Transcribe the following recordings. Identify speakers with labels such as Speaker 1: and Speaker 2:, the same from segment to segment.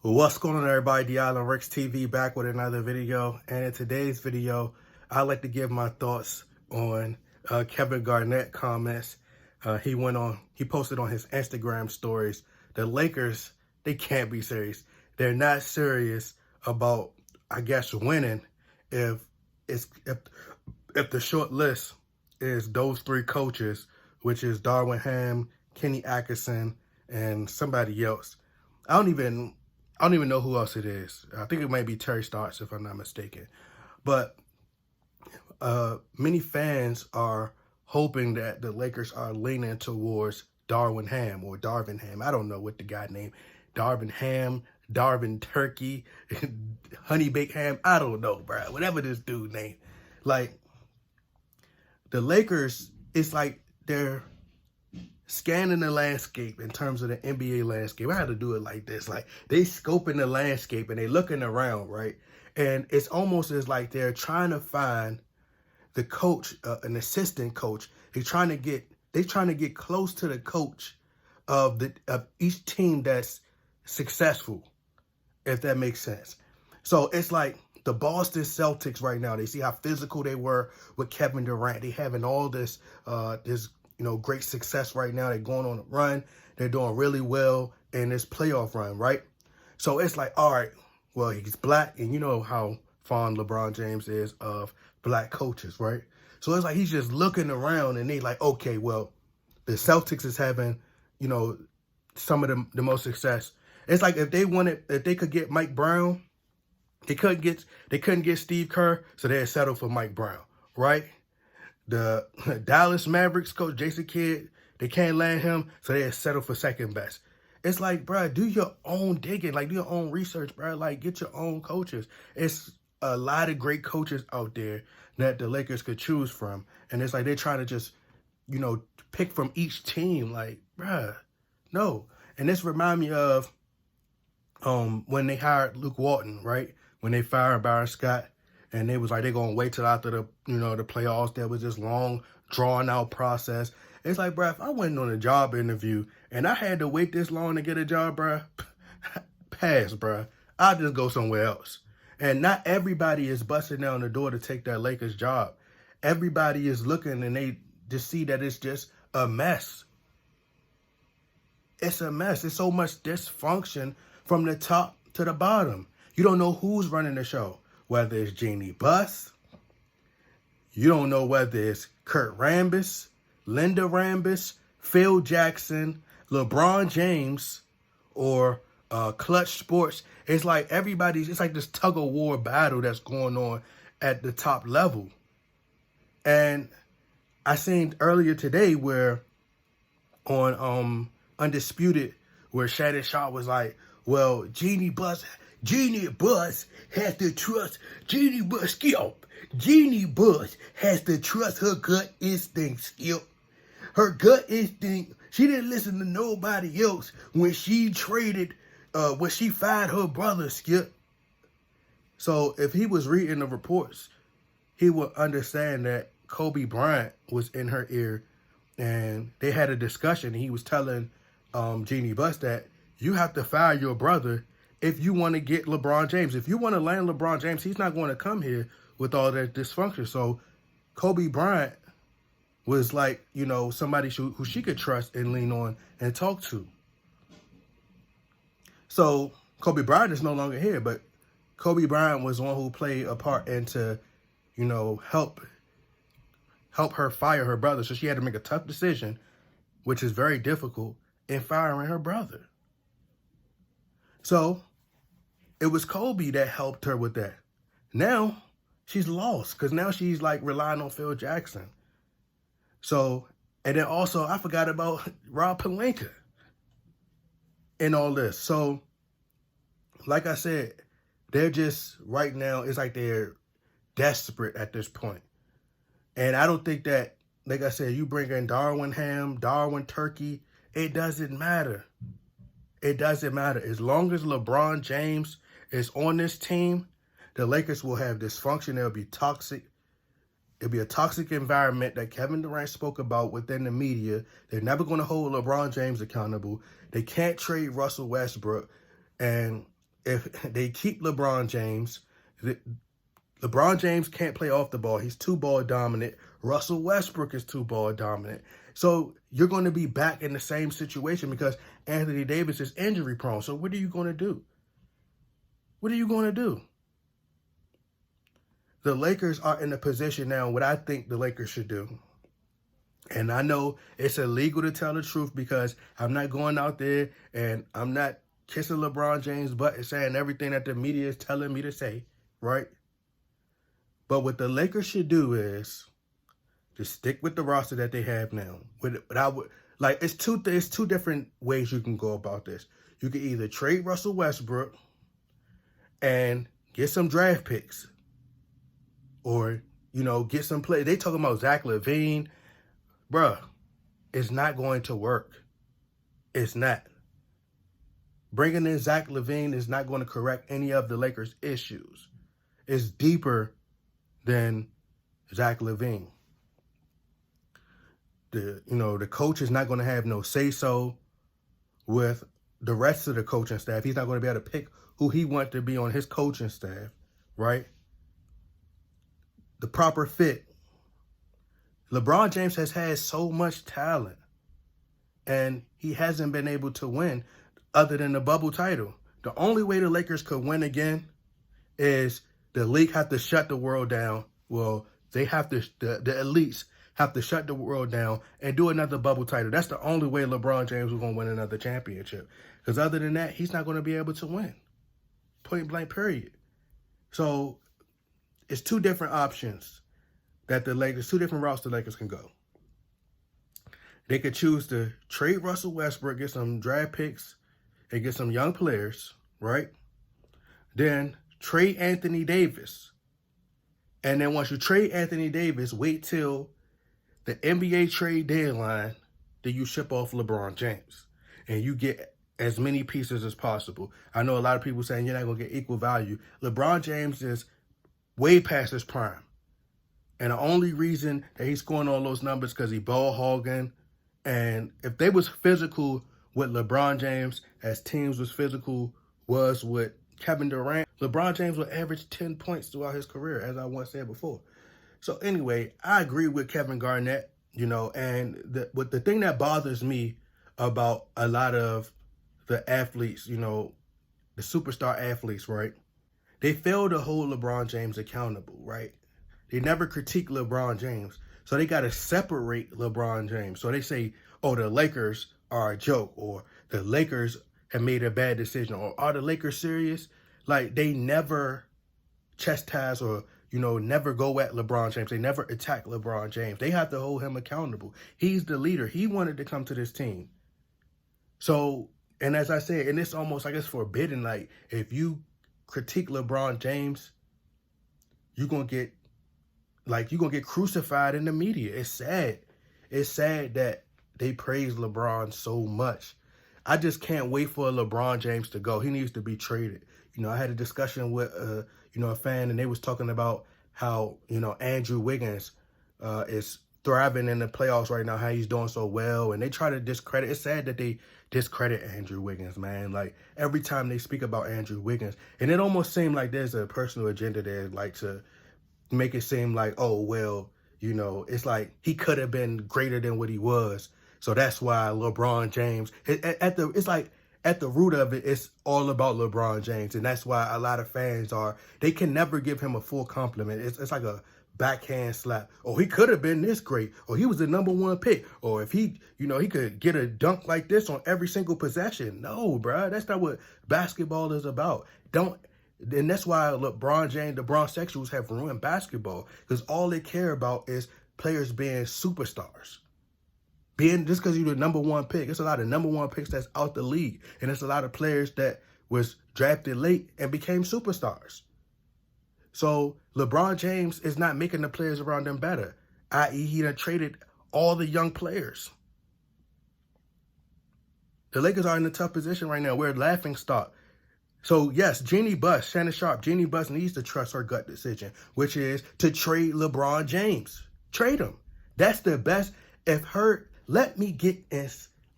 Speaker 1: What's going on, everybody? The Island Rex TV back with another video. And in today's video, I'd like to give my thoughts on Kevin Garnett comments. He posted on his Instagram stories. The Lakers, they can't be serious. They're not serious about, I guess, winning if the short list is those three coaches, which is Darvin Ham, Kenny Atkinson, and somebody else. I don't even know who else it is. I think it might be Terry Stotts, if I'm not mistaken. But many fans are hoping that the Lakers are leaning towards Darvin Ham. I don't know what the guy named. Darvin Ham, Darvin Turkey, Honey Baked Ham. I don't know, bro. Whatever this dude name. Like, the Lakers, it's like they're scanning the landscape in terms of the NBA landscape. I had to do it like this. Like, they scoping the landscape and they looking around, right? And it's almost as like they're trying to find the coach, an assistant coach. They're trying to get close to the coach of each team that's successful, if that makes sense. So it's like the Boston Celtics right now. They see how physical they were with Kevin Durant. They having all this great success right now. They're going on a run. They're doing really well in this playoff run, right? So it's like, all right, well, he's black, and you know how fond LeBron James is of black coaches, right? So it's like he's just looking around, and they like, okay, well, the Celtics is having, some of the most success. It's like if they could get Mike Brown, they couldn't get Steve Kerr, so they'd settle for Mike Brown, right? The Dallas Mavericks coach, Jason Kidd, they can't land him, so they settle for second best. It's like, bro, do your own digging, like do your own research, bro. Like, get your own coaches. It's a lot of great coaches out there that the Lakers could choose from, and it's like they're trying to just, pick from each team. Like, bro, no. And this remind me of when they hired Luke Walton, right? When they fired Byron Scott. And they was like, they're going to wait till after the playoffs. There was this long, drawn-out process. It's like, bro, if I went on a job interview and I had to wait this long to get a job, bro, pass, bro. I'll just go somewhere else. And not everybody is busting down the door to take that Lakers job. Everybody is looking and they just see that it's just a mess. It's a mess. It's so much dysfunction from the top to the bottom. You don't know who's running the show. Whether it's Jeannie Buss, you don't know whether it's Kurt Rambis, Linda Rambis, Phil Jackson, LeBron James, or Clutch Sports. It's like it's like this tug of war battle that's going on at the top level. And I seen earlier today where on Undisputed, where Shannon Sharp was like, well, Jeannie Buss has to trust Jeannie Buss has to trust her gut instinct, Skip. Her gut instinct. She didn't listen to nobody else when she when she fired her brother, Skip. So if he was reading the reports, he would understand that Kobe Bryant was in her ear and they had a discussion. And he was telling Jeannie Buss that you have to fire your brother if you want to get LeBron James. If you want to land LeBron James, he's not going to come here with all that dysfunction. So Kobe Bryant was like, somebody who she could trust and lean on and talk to. So Kobe Bryant is no longer here, but Kobe Bryant was one who played a part into, help her fire her brother. So she had to make a tough decision, which is very difficult, in firing her brother. So it was Kobe that helped her with that. Now she's lost because now she's like relying on Phil Jackson. So, and then also I forgot about Rob Pelinka in all this. So, like I said, they're just right now, it's like they're desperate at this point. And I don't think that, like I said, you bring in Darvin Ham, Darvin Turkey, it doesn't matter. It doesn't matter. As long as LeBron James is on this team, the Lakers will have dysfunction. It'll be toxic. It'll be a toxic environment that Kevin Durant spoke about within the media. They're never going to hold LeBron James accountable. They can't trade Russell Westbrook. And if they keep LeBron James, LeBron James can't play off the ball. He's too ball dominant. Russell Westbrook is too ball dominant. So you're going to be back in the same situation because Anthony Davis is injury prone. So what are you going to do? What are you going to do? The Lakers are in a position now, what I think the Lakers should do. And I know it's illegal to tell the truth because I'm not going out there and I'm not kissing LeBron James' butt and saying everything that the media is telling me to say, right? But what the Lakers should do is just stick with the roster that they have now. It's two different ways you can go about this. You can either trade Russell Westbrook and get some draft picks, or get some play. They talking about Zach LaVine, bruh. It's not going to work. It's not. Bringing in Zach LaVine is not going to correct any of the Lakers' issues. It's deeper than Zach LaVine. The coach is not going to have no say-so with the rest of the coaching staff. He's not going to be able to pick who he wants to be on his coaching staff, right? The proper fit. LeBron James has had so much talent, and he hasn't been able to win other than the bubble title. The only way the Lakers could win again is the league have to shut the world down. Well, they have to, the elites have to shut the world down and do another bubble title. That's the only way LeBron James is going to win another championship. Because other than that, he's not going to be able to win. Point blank, period. So it's two different options that two different routes the Lakers can go. They could choose to trade Russell Westbrook, get some draft picks, and get some young players, right? Then trade Anthony Davis. And then once you trade Anthony Davis, wait till the NBA trade deadline, then you ship off LeBron James. And you get as many pieces as possible. I know a lot of people saying you're not going to get equal value. LeBron James is way past his prime. And the only reason that he's scoring all those numbers because he ball hogging. And if they was physical with LeBron James as teams was physical was with Kevin Durant, LeBron James would average 10 points throughout his career, as I once said before. So anyway, I agree with Kevin Garnett, and the thing that bothers me about a lot of the athletes, the superstar athletes, right? They fail to hold LeBron James accountable, right? They never critique LeBron James. So they got to separate LeBron James. So they say, oh, the Lakers are a joke, or the Lakers have made a bad decision, or are the Lakers serious? Like, they never chastise or, never go at LeBron James. They never attack LeBron James. They have to hold him accountable. He's the leader. He wanted to come to this team. So, and as I said, and it's almost like it's forbidden. Like, if you critique LeBron James, you're going to get crucified in the media. It's sad. It's sad that they praise LeBron so much. I just can't wait for LeBron James to go. He needs to be traded. I had a discussion with, a fan, and they was talking about how, Andrew Wiggins is thriving in the playoffs right now, how he's doing so well. And they try to discredit. It's sad that they discredit Andrew Wiggins, man. Like, every time they speak about Andrew Wiggins, and it almost seems like there's a personal agenda there, like to make it seem like, oh, well, it's like he could have been greater than what he was. So that's why LeBron James, it's like at the root of it, it's all about LeBron James. And that's why a lot of fans they can never give him a full compliment. It's like a backhand slap. Oh, he could have been this great. Or he was the #1 pick. Or if he could get a dunk like this on every single possession. No, bro, that's not what basketball is about. And that's why LeBron James, the Bronxexuals have ruined basketball, because all they care about is players being superstars. Just because you're the #1 pick, it's a lot of #1 picks that's out the league. And it's a lot of players that was drafted late and became superstars. So LeBron James is not making the players around them better, i.e. he done traded all the young players. The Lakers are in a tough position right now. We're a laughing stock. So, yes, Shannon Sharp, Jeannie Buss needs to trust her gut decision, which is to trade LeBron James. Trade him. That's the best.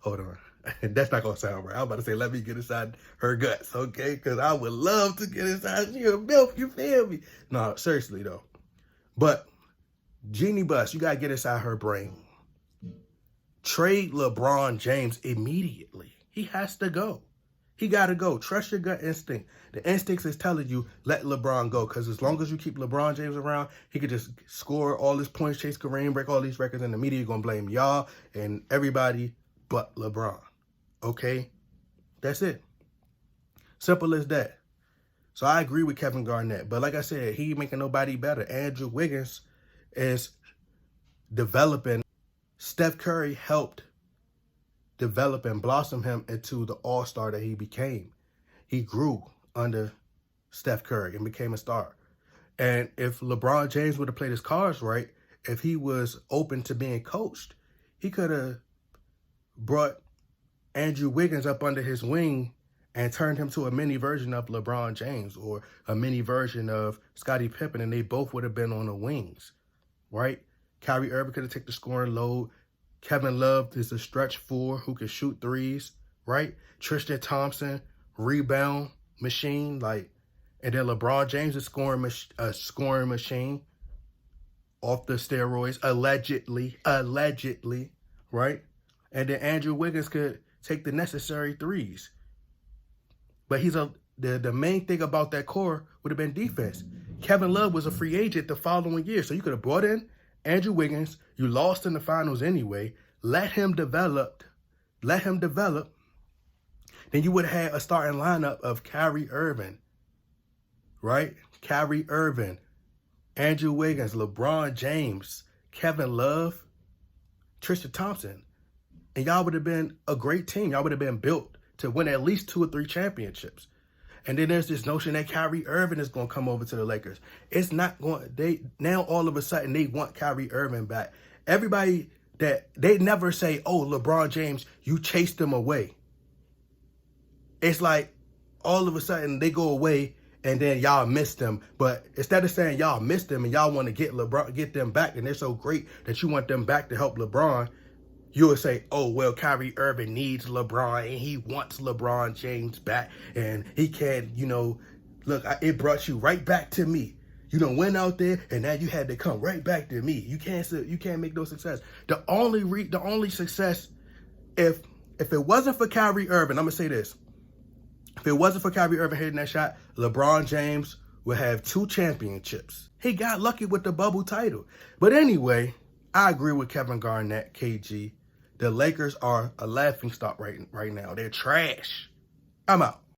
Speaker 1: Hold on. That's not gonna sound right. I'm about to say, let me get inside her guts, okay? Because I would love to get inside your milk, you feel me? No, seriously though. But Jeannie Buss, you gotta get inside her brain. Trade LeBron James immediately. He has to go. He gotta go. Trust your gut instinct. The instincts is telling you, let LeBron go. Because as long as you keep LeBron James around, he could just score all his points, chase Kareem, break all these records, and the media gonna blame y'all and everybody but LeBron. Okay? That's it. Simple as that. So I agree with Kevin Garnett. But like I said, he ain't making nobody better. Andrew Wiggins is developing. Steph Curry helped develop and blossom him into the all-star that he became. He grew under Steph Curry and became a star. And if LeBron James would have played his cards right, if he was open to being coached, he could have brought Andrew Wiggins up under his wing and turned him to a mini version of LeBron James or a mini version of Scottie Pippen, and they both would have been on the wings, right? Kyrie Irving could have taken the scoring load. Kevin Love is a stretch four who can shoot threes, right? Tristan Thompson, rebound machine, like, and then LeBron James is a scoring machine off the steroids, allegedly, right? And then Andrew Wiggins could take the necessary threes. But the main thing about that core would have been defense. Kevin Love was a free agent the following year, so you could have brought in Andrew Wiggins. You lost in the finals anyway. Let him develop. Then you would have had a starting lineup of Kyrie Irving, right? Kyrie Irving, Andrew Wiggins, LeBron James, Kevin Love, Tristan Thompson. And y'all would have been a great team. Y'all would have been built to win at least 2 or 3 championships. And then there's this notion that Kyrie Irving is going to come over to the Lakers. It's not going. Now all of a sudden they want Kyrie Irving back. Everybody they never say, "Oh, LeBron James, you chased him away." It's like all of a sudden they go away and then y'all missed them. But instead of saying y'all missed them and y'all want to get them back, and they're so great that you want them back to help LeBron, you would say, oh, well, Kyrie Irving needs LeBron and he wants LeBron James back and he can't, look, it brought you right back to me. You done went out there and now you had to come right back to me. You can't make no success. The only success, if it wasn't for Kyrie Irving, I'm going to say this. If it wasn't for Kyrie Irving hitting that shot, LeBron James would have 2 championships. He got lucky with the bubble title. But anyway, I agree with Kevin Garnett, KG. The Lakers are a laughingstock right now. They're trash. I'm out.